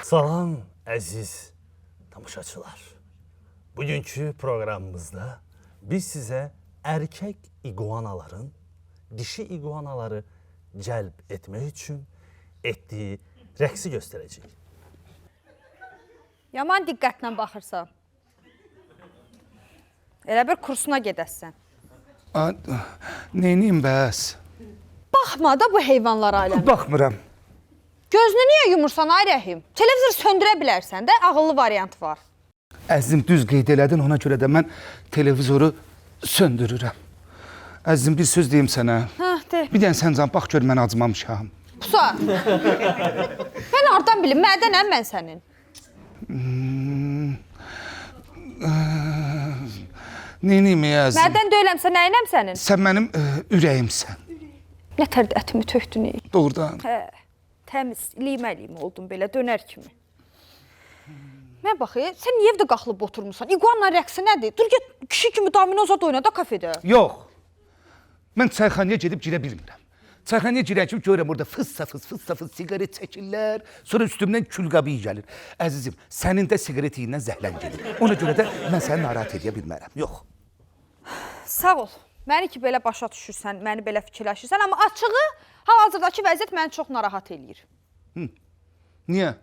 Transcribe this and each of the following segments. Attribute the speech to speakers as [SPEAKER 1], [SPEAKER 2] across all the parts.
[SPEAKER 1] Salam əziz tamaşaçılar. Bugünkü proqramımızda biz sizə erkek iguanaların dişi iguanaları cəlb etmək üçün etdiyi rəqsi göstərəcəyik.
[SPEAKER 2] Yaman diqqətlə baxırsan. Elə bir kursuna gedəsən.
[SPEAKER 3] Neyniyim bəs?
[SPEAKER 2] Baxma da bu heyvanlar aləmi.
[SPEAKER 3] Baxmıram.
[SPEAKER 2] Gözünü niyə yumursan ay Rəhim? Televizoru söndürə bilərsən də, ağıllı variant var.
[SPEAKER 3] Əzizim düz qeyd elədin, ona görə də mən televizoru söndürürəm. Əzizim bir söz deyim sənə.
[SPEAKER 2] De.
[SPEAKER 3] Bir dənə sən can bax gör mən acmamışam.
[SPEAKER 2] Pusa. Mən hardan bilim, mədənəm mən sənin.
[SPEAKER 3] Neyniyim əzizim?
[SPEAKER 2] Mədən döyləmsə, nəyinəm sənin?
[SPEAKER 3] Sən mənim ürəyimsən.
[SPEAKER 2] Nətər də ətimi tökdün ey.
[SPEAKER 3] Doğrudan.
[SPEAKER 2] Təmiz, limə-limə oldun belə, dönər kimi. Mən baxı, sən niyə evdə qaxılıb oturmuşsan? İguana rəqsi nədir? Dur get, kişi kimi dominoza oyna da kafedə.
[SPEAKER 3] Yox. Mən çayxanaya gedib girə bilmirəm. Çayxanaya girən kimi görürəm orada fıs-safız siqaret çəkirlər, sonra üstümdən külqabı gəlir. Əzizim, sənin də siqaret iyindən zəhlən gelir. Ona görə də mən səni narahat edə bilmərəm. Yox.
[SPEAKER 2] Sağ ol. Məni ki belə başa düşürsən, məni belə fikirləşirsən, amma açığı hal-hazırdakı vəziyyət məni çox narahat eləyir.
[SPEAKER 3] Niyə?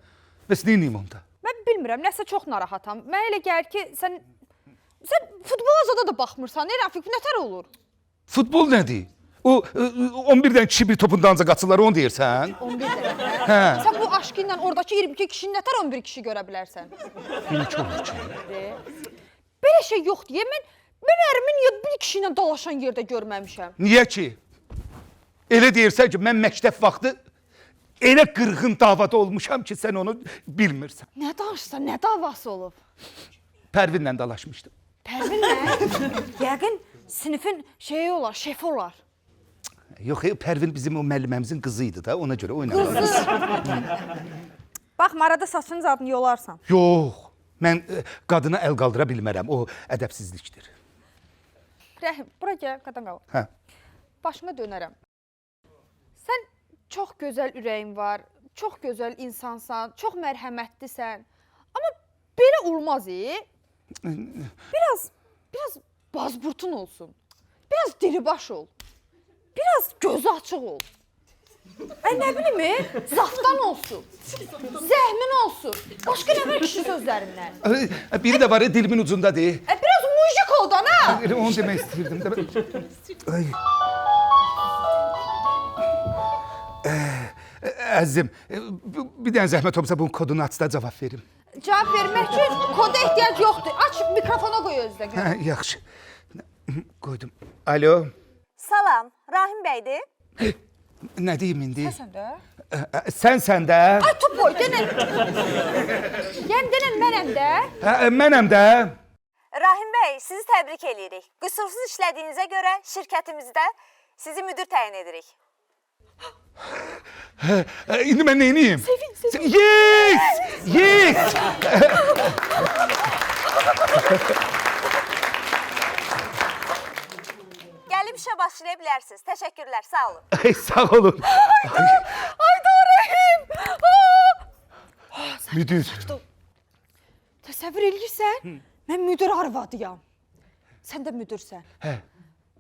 [SPEAKER 3] Bəs neyniyim onda?
[SPEAKER 2] Mən bilmirəm, nəsə çox narahatam. Mənə elə gəlir ki, sən futbola zada da baxmırsan, Rəfiq, bu nətər olur?
[SPEAKER 3] Futbol nədir? O 11-dən kişi bir topun danca qaçırlar, onu deyirsən?
[SPEAKER 2] 11-dən.
[SPEAKER 3] Hə.
[SPEAKER 2] Sən bu aşkı ilə oradakı 22 kişinin nətər 11 kişi görə bilərsən?
[SPEAKER 3] Yine çox olur ki.
[SPEAKER 2] Belə şey yoxdur. Mən ərimi niyə bir kişi ilə dalaşan yerdə görməmişəm?
[SPEAKER 3] Niyə ki? Elə deyirsən ki, mən məktəb vaxtı elə qırğın davada olmuşam ki, sən onu bilmirsən.
[SPEAKER 2] Nə danışsan, nə davası olub?
[SPEAKER 3] Pərvinlə dalaşmışdım.
[SPEAKER 2] Pərvinlə? Yəqin sinifin şeyi olar, şefi olar.
[SPEAKER 3] Yox, Pərvin bizim o müəlliməmizin qızı idi da, ona görə oynadılar.
[SPEAKER 2] Bax, arada saçının zadını yolarsan.
[SPEAKER 3] Yox, mən qadına əl qaldıra bilmərəm, o ədəbsizlikdir.
[SPEAKER 2] Rəhim, bura gəl, qadan qal.
[SPEAKER 3] Hə.
[SPEAKER 2] Başına dönərəm. Sən çox gözəl ürəyin var, çox gözəl insansan, çox mərhəmətlisən. Amma belə olmaz, Biraz bazburtun olsun. Biraz diribaş ol. Biraz gözü açıq ol. Nə bilim, zaftan olsun. Zəhmin olsun. Başqa nə var kişi sözlərindən?
[SPEAKER 3] Biri də var, dilimin ucundadır.
[SPEAKER 2] Biraz mujik ol da, nə?
[SPEAKER 3] Elə onu demək istəyirdim. Ay. Əzizim, bir dənə zəhmət olmasa bunun kodunu aç da cavab verim.
[SPEAKER 2] Cavab vermək üçün koda ehtiyac yoxdur. Aç, mikrofona qoy özdə.
[SPEAKER 3] Hə, yaxşı. Qoydum. Alo.
[SPEAKER 4] Salam, Rahim bəydir.
[SPEAKER 3] Nə deyim indi?
[SPEAKER 2] Sən də?
[SPEAKER 3] Sənsən də.
[SPEAKER 2] Ay, topoy, denən. Yəni denən mənəm də.
[SPEAKER 3] Mənəm də.
[SPEAKER 4] Rahim bəy, sizi təbrik edirik. Qüsursuz işlədiyinizə görə şirkətimizdə sizi müdür təyin edirik.
[SPEAKER 3] İndi mən neyniyim?
[SPEAKER 2] Sevin.
[SPEAKER 3] Yes!
[SPEAKER 4] Gəlib işə başlaya bilərsiniz. Təşəkkürlər, sağ olun.
[SPEAKER 3] Ay, sağ olun.
[SPEAKER 2] Ay, Rəhim.
[SPEAKER 3] Müdür.
[SPEAKER 2] Təsəvvür eləyirsən? Mən müdür arvadıyam. Sən də müdürsən.
[SPEAKER 3] Hə.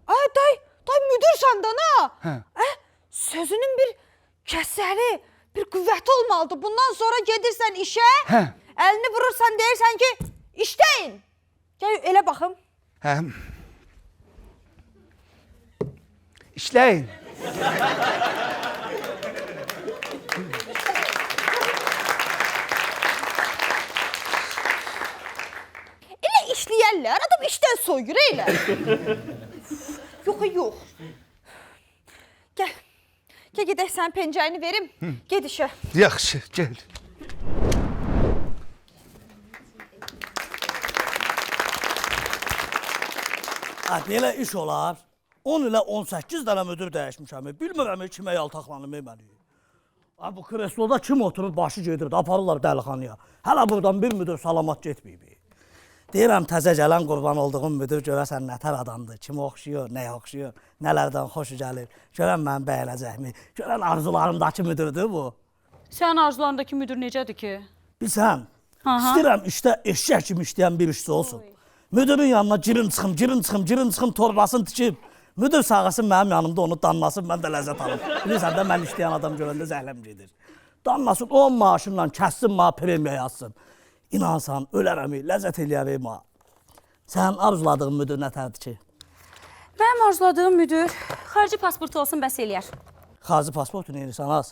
[SPEAKER 2] Ay, day müdürsən da, na?
[SPEAKER 3] Hə.
[SPEAKER 2] Sözünün bir kəsəri, bir qüvvəti olmalıdır. Bundan sonra gedirsən işə,
[SPEAKER 3] Hə.
[SPEAKER 2] əlini vurursan, deyirsən ki, işləyin. Gəl, elə baxım.
[SPEAKER 3] Hə. İşləyin.
[SPEAKER 2] Elə işləyərlər, adam işdən soyur, elə. Yox. Gəl gedək sənin pencəyini verim, ged işə.
[SPEAKER 3] Yaxşı, gəl.
[SPEAKER 5] Belə iş olar. 10 ilə 18 dənə müdür dəyişmişəm. Bilmirəm kimə yaltaqlanım məni. Bu kresloda kim oturur, başı gedir, aparırlar dəlixanaya. Hələ buradan bir müdür salamat getməyib. Deyirəm təzə gələn qurban olduğum müdür görəsən nətər adamdır, kimə oxşuyur, nəyə oxşuyur, nələrdən xoşu gəlir. Görən mən bəyənəcəkmi? Görən arzularımdakı müdürdür bu.
[SPEAKER 6] Sənin arzularındakı müdür necədir ki?
[SPEAKER 5] Bilsən, istəyirəm işdə eşək kimi işləyən bir işçi olsun. Müdürün yanına girin çıxım, torbasını tikib. Müdür sağasın mənim yanımda onu danlasın, mən də ləzzət alım. Bilirsən də mən işləyən adam görəndə zəhləm gedir. Danlasın, 10 maaşımla kəssin, ma premiya yazsın. İnansan, ölərəm, ləzzət eləyərəm ha. Sənin arzuladığın müdür nətərdir ki?
[SPEAKER 6] Mənim arzuladığım müdür xarici pasportu olsun bəs eləyər.
[SPEAKER 5] Xarici pasportu nə edirsən az?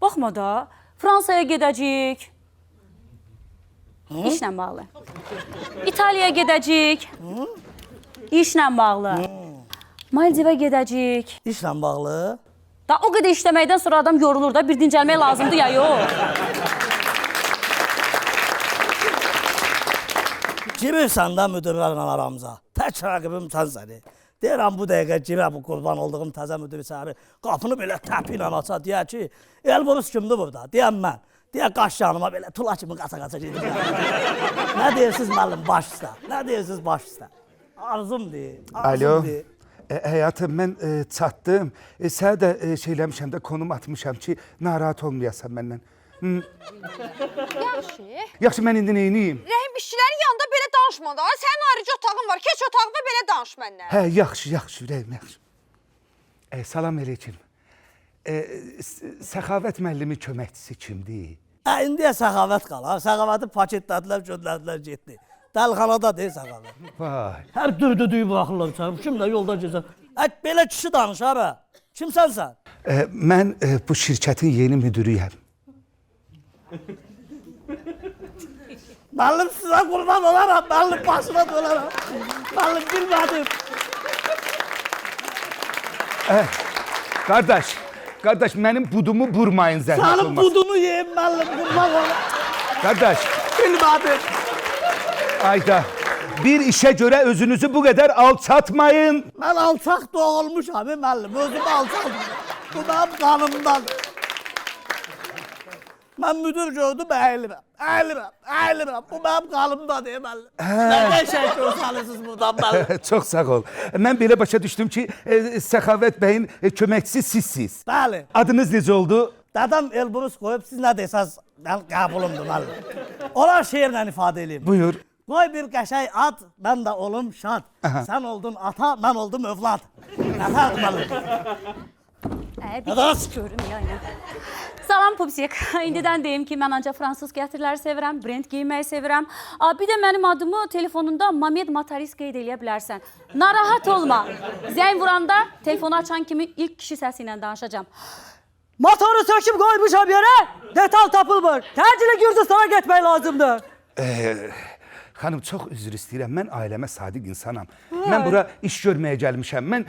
[SPEAKER 6] Baxma da, Fransaya gedəcəyik. İşlə bağlı. İtaliyaya gedəcəyik. İşlə bağlı. Maldivə gedəcəyik.
[SPEAKER 5] İşlə bağlı.
[SPEAKER 6] Da o qədər işləməkdən sonra adam yorulur da, bir dincəlmək lazımdır ya, yox.
[SPEAKER 5] Girirsən də müdürlərlə aramıza. Tək rəqibim sən səni. Deyirəm bu dəqiqə girə bu qurban olduğum təzə müdür içəri. Qapını belə təpi ilə aça, deyər ki, Elbrus kimdir burada? Deyəm mən. Deyər qaş yanıma belə tula kimi qaça-qaça gedir. Nə deyirsiniz müəllim baş üstə? Nə deyirsiniz baş üstə? Arzumdur,
[SPEAKER 3] Alo.
[SPEAKER 5] arzumdur.
[SPEAKER 3] Həyatım, mən çatdım. Sənə də şeyləmişəm də, konum atmışam ki, narahat olmayasan məndən.
[SPEAKER 2] Yaxşı.
[SPEAKER 3] Yaxşı, mən indi neyniyim?
[SPEAKER 2] Rəhim işçilərin yanında belə danışma da. Sənin ayrıca otağın var. Keç otağına belə danış məndən.
[SPEAKER 3] Hə, yaxşı, ürəyim, yaxşı. Salam əleykum. Səxavət müəllimi köməkçisi kimdir?
[SPEAKER 5] İndiyə səxavət qalar. Səxavəti paketlədilər, göndərdilər, getdi. Dəlxanada deyil səxavət.
[SPEAKER 3] Vay.
[SPEAKER 5] Hər dürdüdüyü buraxırlar içəri. Kim də yolda gezər. Belə kişi danışar ha. Kimsən sən?
[SPEAKER 3] Mən bu şirkətin yeni müdürüyəm.
[SPEAKER 5] Müəllim sizə qurban olaram, müəllim başına dölərəm. Müəllim bilmədim.
[SPEAKER 3] Qardaş, mənim budumu vurmayın zəhmət
[SPEAKER 5] Sənin
[SPEAKER 3] olmaz.
[SPEAKER 5] budunu yeyim müəllim, qurban olaram.
[SPEAKER 3] Qardaş,
[SPEAKER 5] Bilmədim.
[SPEAKER 3] ayda bir işə görə özünüzü bu qədər alçatmayın.
[SPEAKER 5] Mən alçaq doğulmuşam müəllim, özümü alçaldım. Bu mənim qanımdan. Mən müdür gördüm, əyilirəm. Bu mənim qanımdan deyim müəllim. Nə qəşəng görsənirsiniz buradan müəllim.
[SPEAKER 3] Çox sağ ol. Mən belə başa düşdüm ki, Səxavət bəyin köməkçisi sizsiz.
[SPEAKER 5] Bəli.
[SPEAKER 3] Adınız necə oldu?
[SPEAKER 5] Dədəm Elbrus qoyub, siz nə desəz, qəbulumdur müəllim. Onlar şeirlə ifadə edeyim.
[SPEAKER 3] Buyur.
[SPEAKER 5] Qoy bir qəşəng ad, mən də olum şad. Sən oldun ata, mən oldum övlad. Nətər müəllim?
[SPEAKER 6] Bir görüm ya. Salam Pupsik. İndidən deyim ki, mən ancaq fransız gətirləri sevirəm, brend giyməyi sevirəm. Bir də mənim adımı telefonunda Mamed Mataris qeyd eləyə bilərsən. Narahat olma. Zəng vuranda telefonu açan kimi ilk kişi səsi ilə danışacağam.
[SPEAKER 7] Motoru söküb qoymuşam yerə, detal tapılmır. Təcili Gürcüstana getmək lazımdır.
[SPEAKER 3] Xanım, çox üzr istəyirəm. Mən ailəmə sadiq insanam. Mən bura iş görməyə gəlmişəm. Mən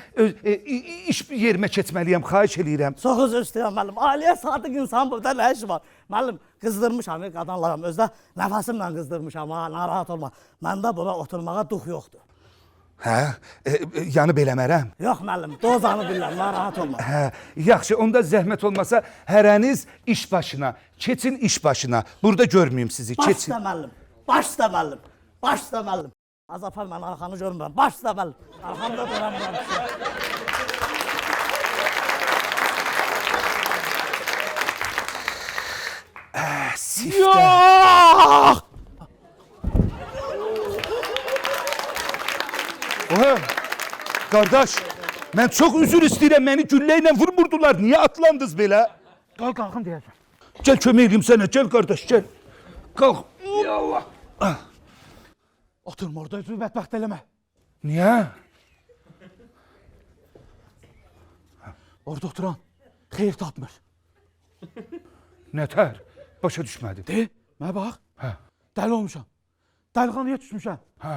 [SPEAKER 3] iş yerimə keçməliyəm, xahiş eləyirəm.
[SPEAKER 5] Çox üzr istəyirəm müəllim. Ailəyə sadiq insan burada nə işi var? Müəllim, qızdırmışam qadınlarım. Özdə nəfəsimlə qızdırmışam ha, narahat olma. Məndə bura oturmağa duh yoxdur.
[SPEAKER 3] Hə? Yanıb eləmərəm.
[SPEAKER 5] Yox müəllim, dozanı bilirəm, narahat olma.
[SPEAKER 3] Hə, yaxşı, onda zəhmət olmasa hərəniz iş başına, keçin iş başına. Burada görməyim sizi,
[SPEAKER 5] Baş
[SPEAKER 3] keçin.
[SPEAKER 5] üstə müəllim, baş üstə müəllim, baş üstə müəllim. Azapar mən arxanı görmürəm, baş üstə müəllim. Arxamda duramıram.
[SPEAKER 3] Siftə.
[SPEAKER 5] Yox!
[SPEAKER 3] Oha! Qardaş, mən çox üzr istəyirəm, məni güllə ilə vurmurdular. Niyə atlandınız belə?
[SPEAKER 5] Qalxın deyəcəm.
[SPEAKER 3] Gəl kömək edeyim sənə, gəl qardaş, gəl. Qalx. Allah.
[SPEAKER 5] Oturma orada, özünü bədbəxt eləmə.
[SPEAKER 3] Niyə?
[SPEAKER 5] Orada oturan xeyir tapmır.
[SPEAKER 3] Nətər? Başa düşmədim.
[SPEAKER 5] De, mənə bax.
[SPEAKER 3] Hə.
[SPEAKER 5] Dəli olmuşam. Dəlixanaya düşmüşəm.
[SPEAKER 3] Hə.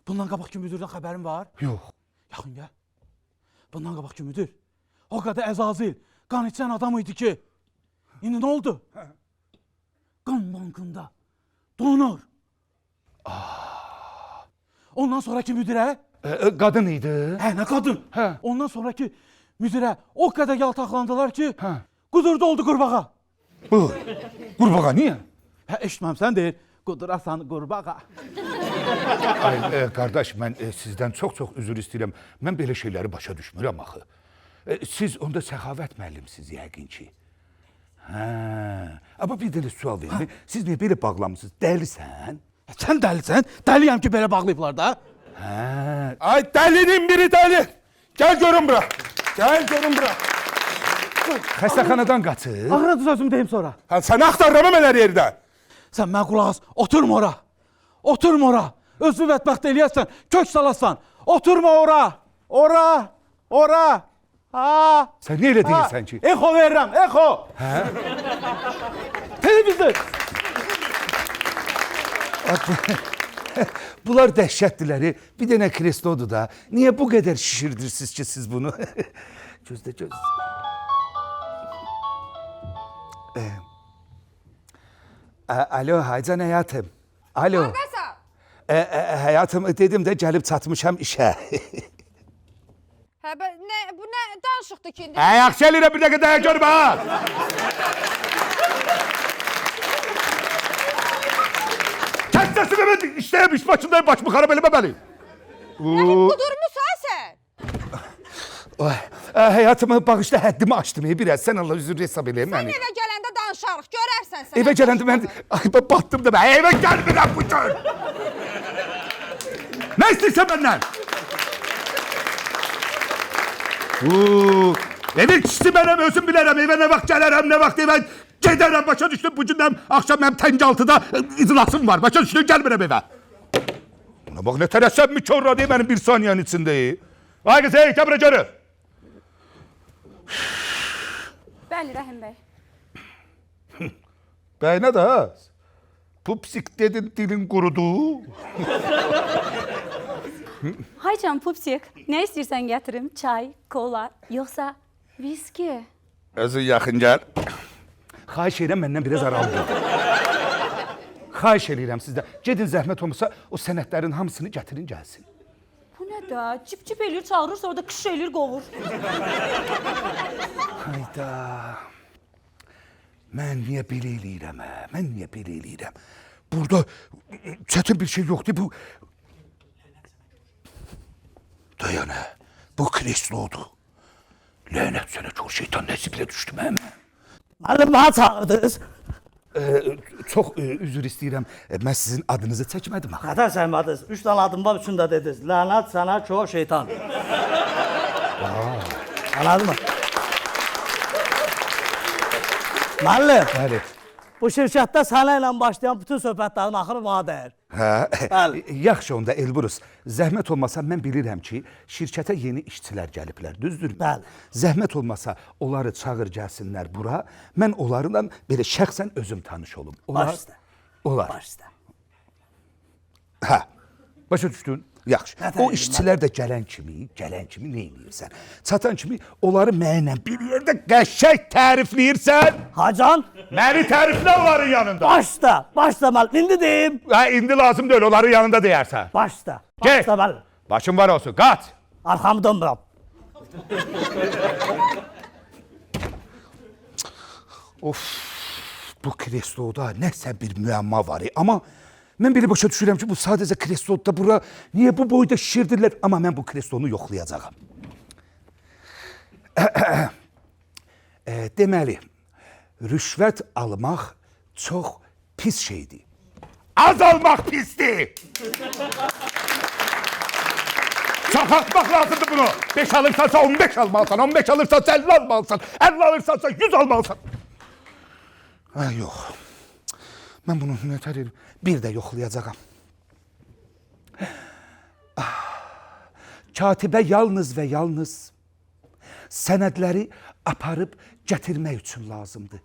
[SPEAKER 5] Bundan qabaqki müdürdən xəbərin var?
[SPEAKER 3] Yox.
[SPEAKER 5] Yaxın gəl. Bundan qabaqki müdür o qədər əzazil, qan içən adam idi ki, indi nə oldu? Qan bankında donur. Ondan sonraki müdürə,
[SPEAKER 3] Qadın idi.
[SPEAKER 5] nə qadın?
[SPEAKER 3] Hə.
[SPEAKER 5] Ondan sonraki müdürə o qədər yaltaqlandılar ki,
[SPEAKER 3] Hə.
[SPEAKER 5] qudurdu oldu qurbağa.
[SPEAKER 3] Bu. Qurbağa niyə?
[SPEAKER 5] Eşitməmsən deyir,
[SPEAKER 8] qudurasan qurbağa.
[SPEAKER 3] Ay, qardaş, mən sizdən çox üzr istəyirəm. Mən belə şeyləri başa düşmürəm axı. Siz onda Səxavət müəllimsiz yəqin ki. Hə. Amma bir dənə sual verim. Siz niyə belə bağlamısınız? Dəlisən?
[SPEAKER 8] Sən dəlisən? Dəliyəm ki, belə bağlayıblar da.
[SPEAKER 3] Hə.
[SPEAKER 9] Ay delinin biri deli. Gel görün bura. Gel görün bura.
[SPEAKER 3] Xəstəxanadan qaçır.
[SPEAKER 8] Axıra sözümü deyim sonra.
[SPEAKER 9] Ha, sen aktarlamam her yerde.
[SPEAKER 8] Sən mən qulaq as, oturma ora. Oturma ora. Özünü bədbəxt eləyərsən, kök salasan. Oturma ora. Ora. Ora. Ha.
[SPEAKER 3] Sən niyə elə deyirsən ki?
[SPEAKER 8] Eko verirəm, eko.
[SPEAKER 3] Hə?
[SPEAKER 8] Televizor.
[SPEAKER 3] Bunlar dəhşətliləri. Bir dənə kreslodur da. Niyə bu qədər şişirdirsiniz ki siz bunu? Gözlə, göz. Alo, Haycan həyatım. Alo.
[SPEAKER 2] Nəsə?
[SPEAKER 3] Həyatım, dedim də gəlib çatmışam işə.
[SPEAKER 2] Hə, bu nə danışıqdır ki indi?
[SPEAKER 9] Yaxşı eləyirəm, bir dəqiqə daha görüm ha. Kes sesini ben işleyem iş başındayım, başımı xarab eləməməli.
[SPEAKER 2] Qudurmusan sən?
[SPEAKER 3] Həyatımı bağışla, həddimi açdım. Biraz sən Allah üzr hesab eləyəm.
[SPEAKER 2] Sən evə gələndə danışarıq, görərsən sən.
[SPEAKER 3] Evə gələndə mən batdım da mən evə gəlmirəm bu gün.
[SPEAKER 9] Ne istiyorsan benden? Evin kişisi benim, özüm bilərəm. Evə nə vaxt gələrəm, nə vaxt evə gedərəm. Başa düşdüm, bu gündən akşam mənim Təngaltıda iclasım var. Başa düşdüm, gəlmirəm evə. Buna bax, nə tərəssəm mi körra deyim mənim bir saniyenin içində. Ay qız, hey, gəl bura görür.
[SPEAKER 6] Bəli, Rəhim bəy.
[SPEAKER 9] Bəyinə də az. Pupsik dedin, dilin qurudu.
[SPEAKER 6] Haycan Pupsik, nə istəyirsən gətirim? Çay, kola, yoxsa viski?
[SPEAKER 9] Özün yaxın gəl.
[SPEAKER 3] Xahiş edirəm məndən biraz aralı. Xahiş edirəm sizdən. Gedin zəhmət olmasa o sənədlərin hamısını gətirin gəlsin.
[SPEAKER 6] Bu nə də? Cip-cip eləyir, çağırır, sonra da qış eləyir, qovur.
[SPEAKER 3] Hayda. Mən niyə belə eləyirəm, hə? Mən niyə belə eləyirəm? Burada çətin bir şey yoxdur. Bu... Dayan, hə? Bu kreslodur. Lənət sənə, kör şeytan nəsiblə düşdüm, hə?
[SPEAKER 5] Müəllim, mənə çağırdınız.
[SPEAKER 3] Çox üzr istəyirəm. Mən sizin adınızı çəkmədim axı.
[SPEAKER 5] Nətər səhmədiniz? 3 dənə adım var, üçünü də dediniz. Lənət sənə, kör şeytan. Anladın mı? Müəllim,
[SPEAKER 3] Bəli.
[SPEAKER 5] bu şirkətdə sənə ilə başlayan bütün söhbətlərin axırı bana dəyər.
[SPEAKER 3] Hə, yaxşı onda Elbrus. Zəhmət olmasa mən bilirəm ki, şirkətə yeni işçilər gəliblər, düzdür?
[SPEAKER 5] Bəli.
[SPEAKER 3] Zəhmət olmasa onları çağır gəlsinlər bura. Mən onlarla belə şəxsən özüm tanış olum.
[SPEAKER 5] Baş üstə.
[SPEAKER 3] Onlar.
[SPEAKER 5] Baş üstə.
[SPEAKER 3] Hə. Başa düşdün? Yaxşı.
[SPEAKER 5] Nətər
[SPEAKER 3] O
[SPEAKER 5] edim,
[SPEAKER 3] işçilər də gələn kimi nə edirsən? Çatan kimi onları mənlə bir yerdə qəşəng tərifləyirsən.
[SPEAKER 5] Hacan,
[SPEAKER 9] Məni təriflə onların yanında.
[SPEAKER 5] baş üstə müəllim. İndi deyim.
[SPEAKER 9] Ha, indi lazım deyil, onların yanında deyərsən.
[SPEAKER 5] Baş üstə. Baş
[SPEAKER 9] Gel.
[SPEAKER 5] üstə müəllim.
[SPEAKER 9] Başın var olsun, qaç.
[SPEAKER 5] Arxamı dönmürəm.
[SPEAKER 3] Bu kresloda nəsə bir müəmma var. Amma mən belə başa düşürəm ki, bu sadəcə kresloda bura niyə bu boyda şişirdirlər? Amma mən bu kreslonu yoxlayacağam. Deməli, rüşvət almaq çox pis şeydir.
[SPEAKER 9] Az almaq pisdir. Çox atmaq lazımdır bunu. 5 alırsansa 15 almalısan, 15 alırsansa 50 almalısan, 50 alırsansa 100 almalısan.
[SPEAKER 3] Ha, yox. Mən bunu nətər edim? Bir də yoxlayacağam. Katibə yalnız və yalnız sənədləri aparıb gətirmək üçün lazımdır.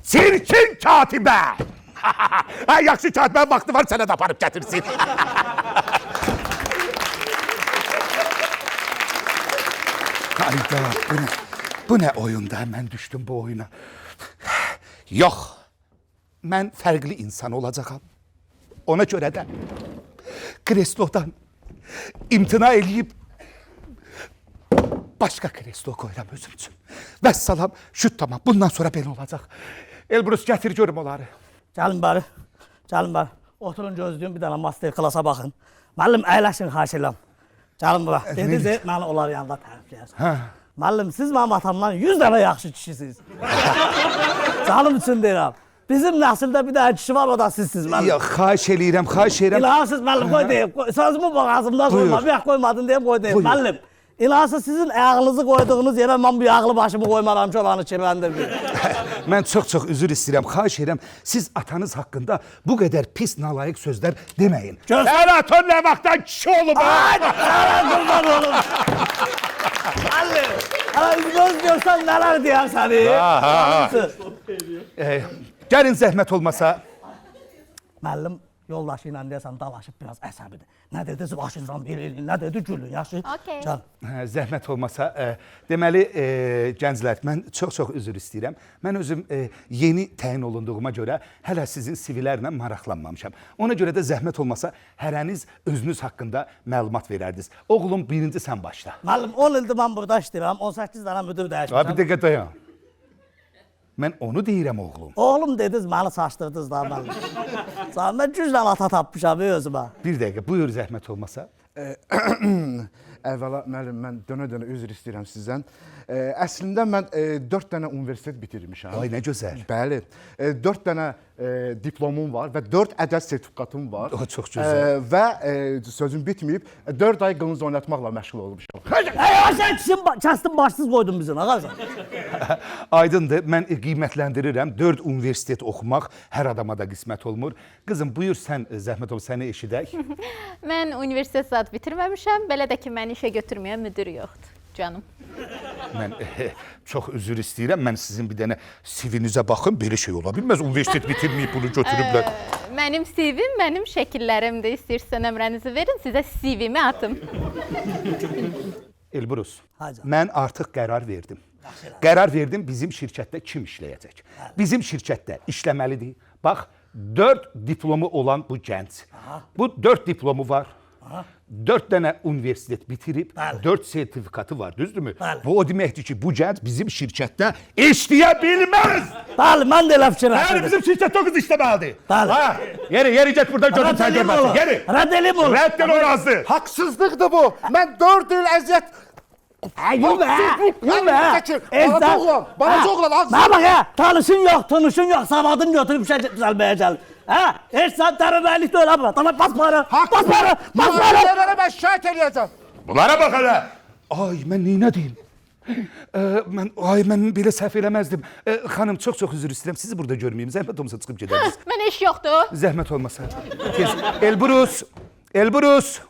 [SPEAKER 9] Çirkin katibə. Ha, yaxşı katibə vaxtı var, sənəd aparıb gətirsin.
[SPEAKER 3] Hayda, bu nə oyunda? Mən düşdüm bu oyuna. Yox, mən fərqli insan olacağam. Ona görə də kreslodan imtina eləyib başqa kreslo qoyuram özüm üçün. Vəssalam, şüt tamam. Bundan sonra belə olacaq. Elbrus, gətir görüm onları.
[SPEAKER 5] Gəlin bəri. Gəlin bura. Oturun gözləyin, bir dənə master klasa baxın. Müəllim, əyləşin, xahiş edirəm. Gəlin bura. Dediniz, məni onlar yanında tərifləyərsiniz. Müəllim, siz mənim atamdan 100 dənə yaxşı kişisiniz. Canım üçün deyirəm. Bizim nəsildə bir dənə kişi var, o da sizsiniz müəllim.
[SPEAKER 3] Ya xahiş eləyirəm, xahiş eləyirəm.
[SPEAKER 5] İlahsız müəllim, qoy deyim. Sözümü boğazımdan qoyma, bir qoymadın deyim, qoy deyim. Müəllim, İlahsız sizin ayağınızı qoyduğunuz yerə mən bu yağlı başımı qoymaram ki, oranı kirləndirməyim.
[SPEAKER 3] Mən çox üzr istəyirəm, xahiş edirəm. Siz atanız haqqında bu qədər pis nalayiq sözlər deməyin.
[SPEAKER 9] Sən atan nə vaxtdan kişi olub?
[SPEAKER 5] Qurban olum. Müəllim, göz görsən nələr deyər səni.
[SPEAKER 3] Gəlin zəhmət olmasa.
[SPEAKER 5] Müəllim yoldaşı ilə deyəsən dalaşıb biraz əsəbidir. Nə dedi başınızdan bir elin, nə dedi gülün, yaxşı?
[SPEAKER 2] Okey.
[SPEAKER 5] Can.
[SPEAKER 3] Zəhmət olmasa, deməli, gənclər, mən çox üzr istəyirəm. Mən özüm yeni təyin olunduğuma görə hələ sizin CV-lərlə maraqlanmamışam. Ona görə də zəhmət olmasa, hərəniz özünüz haqqında məlumat verərdiniz. Oğlum, birinci sən başla.
[SPEAKER 5] Müəllim, 10 ildir mən burada işləyirəm, 18 dənə müdür dəyişmişəm.
[SPEAKER 3] Bir dəqiqə dayan. Mən onu deyirəm, oğlum.
[SPEAKER 5] Oğlum dediniz, məni saçdırdınız da müəllim. Mən güclə ata tapmışam özümə.
[SPEAKER 3] Bir dəqiqə, buyur zəhmət olmasa.
[SPEAKER 10] Əvvəla müəllim, mən dönə-dönə üzr istəyirəm sizdən. Əslində mən 4 dənə universitet bitirmişəm.
[SPEAKER 3] Ay, nə gözəl.
[SPEAKER 10] Bəli. 4 dənə diplomum var və 4 ədəd sertifikatım var.
[SPEAKER 3] O, çox gözəl.
[SPEAKER 10] Və sözüm bitməyib, 4 ay qılınc oynatmaqla məşğul olmuşam.
[SPEAKER 5] Sən kəsdin başsız qoydun bizi, ağarsan.
[SPEAKER 3] Aydındır, mən qiymətləndirirəm. 4 universitet oxumaq hər adama da qismət olmur. Qızım, buyur sən, zəhmət ol, səni eşidək.
[SPEAKER 11] Mən universitet zad bitirməmişəm, belə də ki, məni işə götürməyən müdür yoxdur, canım.
[SPEAKER 3] Mən çox üzr istəyirəm, mən sizin bir dənə CV-nizə baxın, belə şey ola bilməz. Universitet bitirməyib bunu götürüblər.
[SPEAKER 11] Mənim CV-m, mənim şəkillərimdir. İstəyirsə nömrənizi verin, sizə CV-mi atım.
[SPEAKER 3] Elbrus, mən artıq qərar verdim. Qərar verdim, bizim şirkətdə kim işləyəcək? Bizim şirkətdə işləməlidir. Bax, 4 diplomu olan bu gənc. Bu 4 diplomu var. 4 dənə universitet bitirib, 4 sertifikatı var, düzdürmü? Bu o deməkdir ki, bu gənc bizim şirkətdə işləyə bilməz.
[SPEAKER 5] Bəli, mən də elə fikirləşdim.
[SPEAKER 3] Yəni bizim şirkətdə o qız işləməlidir.
[SPEAKER 5] Bəli.
[SPEAKER 3] Yeri get buradan görün sən görməsin. Yeri.
[SPEAKER 5] Rədd eləyim onu.
[SPEAKER 3] Rədd el o razı.
[SPEAKER 10] Haqsızlıqdır bu. Mən 4 il əziyyət...
[SPEAKER 5] Yürü.
[SPEAKER 10] Balaca oğlan, balaca oğlan, haqsız.
[SPEAKER 5] Mənə bax, tanışın yox, tunuşun yox, savadın götürüb işə düzəlməyə gəlir. Heç sən tərəvəlik də öyle bura. Tamam, bas para, bas para, bas para.
[SPEAKER 10] Mənə mən şahit eləyəcəm.
[SPEAKER 9] Bunlara bax hələ.
[SPEAKER 3] Ay, mən neynə deyim? Mən belə səhv eləməzdim. Xanım, çox üzr istəyirəm, sizi burada görməyim. Zəhmət olmasa çıxıb gedərsiniz.
[SPEAKER 11] Mənə iş yoxdur.
[SPEAKER 3] Zəhmət olmasa. Elbrus,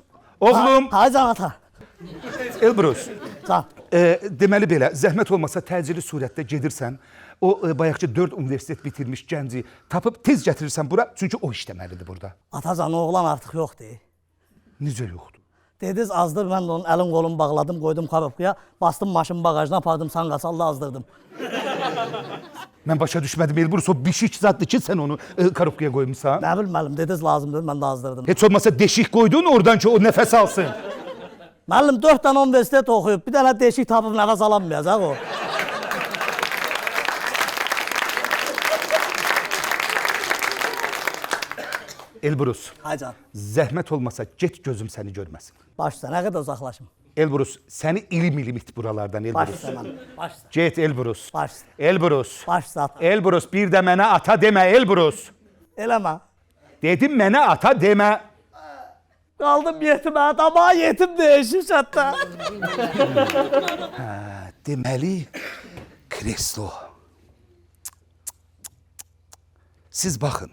[SPEAKER 3] oğlum.
[SPEAKER 5] Haycan ata.
[SPEAKER 3] Elbrus.
[SPEAKER 5] Sağ.
[SPEAKER 3] Deməli belə, zəhmət olmasa təcili surətdə gedirsən, o bayaqçı 4 universitet bitirmiş gənci tapıb tez gətirirsən bura, çünki o işləməlidir burada.
[SPEAKER 5] Atacan, oğlan artıq yoxdur.
[SPEAKER 3] Necə yoxdur?
[SPEAKER 5] Dediniz azdır, mən də onun əlin qolunu bağladım, qoydum korobkaya, bastım maşın bagajına, apardım sanqasalla azdırdım.
[SPEAKER 3] Mən başa düşmədim, Elbrus, o bişik zaddır ki, sən onu korobkaya qoymuşsan.
[SPEAKER 5] Nə bilməlim, dediniz lazımdır, mən də azdırdım.
[SPEAKER 3] Heç olmasa deşik qoydun oradan ki, o nəfəs alsın.
[SPEAKER 5] Müəllim 4 dənə universitet oxuyub, bir dənə deşik tapıb nəfəs alamayacaq o.
[SPEAKER 3] Elbrus,
[SPEAKER 5] Haycan.
[SPEAKER 3] zəhmət olmasa get gözüm səni görməsin.
[SPEAKER 5] Başla, nə qədər uzaqlaşım?
[SPEAKER 3] Elbrus, səni ilim it buralardan, Elbrus.
[SPEAKER 5] Başla mənim, başla.
[SPEAKER 3] Get, Elbrus.
[SPEAKER 5] Başla.
[SPEAKER 3] Elbrus.
[SPEAKER 5] Başla.
[SPEAKER 3] Elbrus, bir də mənə ata demə, Elbrus.
[SPEAKER 5] Eləmə.
[SPEAKER 3] Dedim, mənə ata demə.
[SPEAKER 5] Qaldım yetimə, adama yetim deyişmiş hətta.
[SPEAKER 3] Deməli, kreslo. Siz baxın.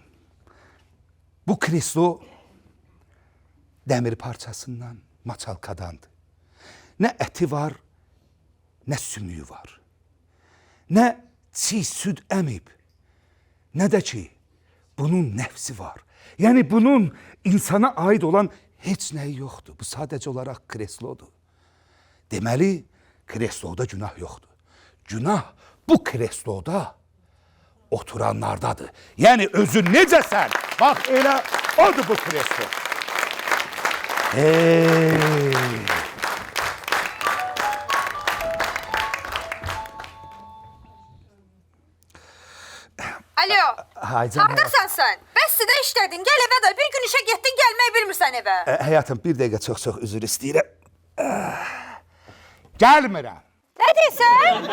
[SPEAKER 3] Bu kreslo dəmir parçasından, maçalkadandır. Nə əti var, nə sümüyü var. Nə çiğ süd əmib, nə də ki, bunun nəfsi var. Yəni, bunun insana aid olan heç nəyi yoxdur. Bu sadəcə olaraq kreslodur. Deməli, kresloda günah yoxdur. Günah bu kresloda oturanlardadır. Yəni, özün necəsən? Bax, elə odur bu kreslo.
[SPEAKER 4] Alo,
[SPEAKER 3] Haycan,
[SPEAKER 4] haradasan sən? Bəs İkisi də işlədin, gəl evə də. Bir gün işə getdin, gəlmək bilmirsən evə.
[SPEAKER 3] Həyatım, bir dəqiqə çox üzr istəyirəm. Gəlmirəm.
[SPEAKER 4] Nə deyirsən?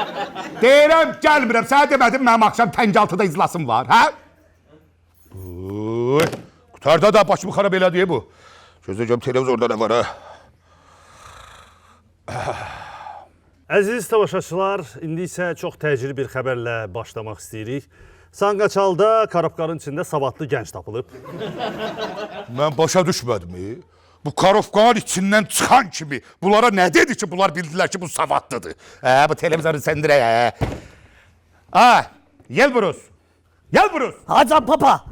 [SPEAKER 9] Deyirəm, gəlmirəm. Sənə demədim, mənim axşam Təncaltıda iclasım var, hə? Uy, qutarda da başımı xarab elədi bu. Gözləyəcəm, televizorda nə var, ha?
[SPEAKER 1] Əziz tamaşaçılar, indi isə çox təcili bir xəbərlə başlamaq istəyirik. Sanqaçalda Karobkanın içində savadlı gənc tapılıb.
[SPEAKER 9] Mən başa düşmədim. Bu Karofkanın içindən çıxan kimi bunlara nə dedi ki, bunlar bildilər ki, bu savadlıdır. Bu televizoru səndirək. Yelburuz. Yelburuz.
[SPEAKER 5] Hacan papa.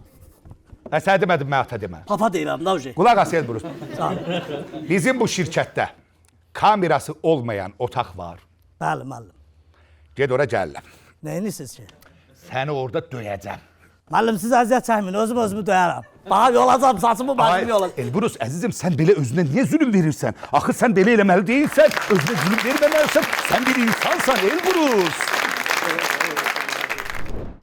[SPEAKER 9] Sən demədim, mən ata demə.
[SPEAKER 5] Papa deyirəm da uje.
[SPEAKER 9] Qulaq as Yelburuz.
[SPEAKER 5] Sağ ol.
[SPEAKER 9] Bizim bu şirkətdə kamerası olmayan otaq var.
[SPEAKER 5] Bəli, müəllim.
[SPEAKER 9] Ged ora gəlirəm.
[SPEAKER 5] Nəyiniz ki?
[SPEAKER 9] Səni orada döyəcəm.
[SPEAKER 5] Müəllim, siz əziyyət çəkməyin, özümü döyərəm. Baha yolacam, saçımı başımı yolacam.
[SPEAKER 9] Elburuz, əzizim, sən belə özünə niyə zülüm verirsən? Axı sən belə eləməli deyilsən, özünə zülüm verməməlisən. Sən bir insansan, Elburuz.